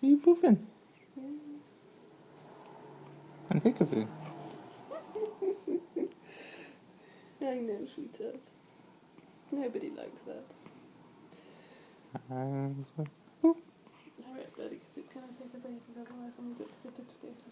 Are you poofing? Yeah. And hiccuping? I know, sweetheart. Nobody likes that. And... Hurry up, Daddy, because it's going to take a bit, otherwise I'm going to get to